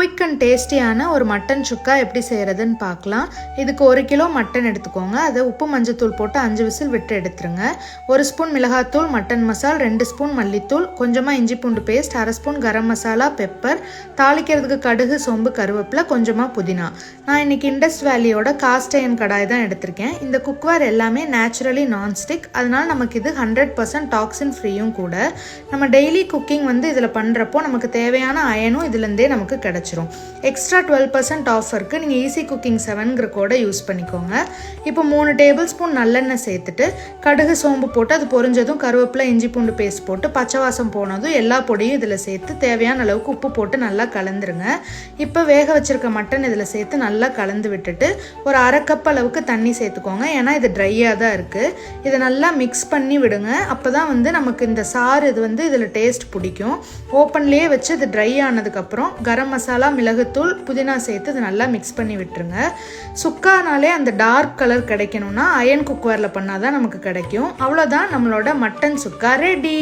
Quick and டேஸ்டியான ஒரு mutton சுக்கா எப்படி செய்கிறதுன்னு பார்க்கலாம். இதுக்கு 1 கிலோ மட்டன் எடுத்துக்கோங்க. அதை உப்பு மஞ்சத்தூள் போட்டு 5 விசில் விட்டு எடுத்துருங்க. 1 ஸ்பூன் மிளகாத்தூள், மட்டன் மசால், 2 ஸ்பூன் மல்லித்தூள், கொஞ்சமாக இஞ்சி பூண்டு paste, 1/2 spoon garam masala, pepper, தாளிக்கிறதுக்கு கடுகு, சோம்பு, கருவேப்பிலை, கொஞ்சமாக புதினா. நான் இன்றைக்கி இண்டஸ் வேலியோட காஸ்ட் அயர்ன் கடாய் தான் எடுத்திருக்கேன். இந்த குக்வேர் எல்லாமே நேச்சுரலி நான்ஸ்டிக், அதனால் நமக்கு இது 100% டாக்ஸின் ஃப்ரீயும் கூட. நம்ம டெய்லி குக்கிங் இதில் பண்ணுறப்போ நமக்கு தேவையான அயனும் இதுலேருந்தே நமக்கு கிடச்சிரும். எக்ஸ்ட்ரா 12% ஆஃபருக்கு நீங்கள் ஈஸி குக்கிங் 7ங்கிற கோடை யூஸ் பண்ணிக்கோங்க. இப்போ 3 டேபிள் ஸ்பூன் நல்லெண்ணெய் சேர்த்துட்டு கடுகு, சோம்பு போட்டு அது பொரிஞ்சதும் கருவேப்பிலை, இஞ்சி பூண்டு பேஸ்ட் போட்டு பச்சை வாசம் போனதும் எல்லா பொடியும் இதில் சேர்த்து தேவையான அளவுக்கு உப்பு போட்டு நல்லா கலந்துருங்க. இப்போ வேக வச்சுருக்க மட்டன் இதில் சேர்த்து நல்லா கலந்து விட்டுட்டு ஒரு 1/2 கப் அளவுக்கு தண்ணி சேர்த்துக்கோங்க. ஏன்னா இது ட்ரையாக தான் இருக்குது. இதை நல்லா மிக்ஸ் பண்ணி விடுங்க. அப்போ தான் நமக்கு இந்த சாறு இதில் டேஸ்ட் பிடிக்கும். ஓப்பன்லேயே வச்சு இது ட்ரை ஆனதுக்கப்புறம் கரம் மசாலா, மிளகுத்தூள், புதினா சேர்த்து இது நல்லா மிக்ஸ் பண்ணி விட்டுருங்க. சுக்கானாலே அந்த டார்க் கலர் கிடைக்கணும்னா அயன் குக்வேரில் பண்ணால் தான் நமக்கு கிடைக்கும். அவ்வளோதான், நம்மளோட மட்டன் சுக்கா ரெடி.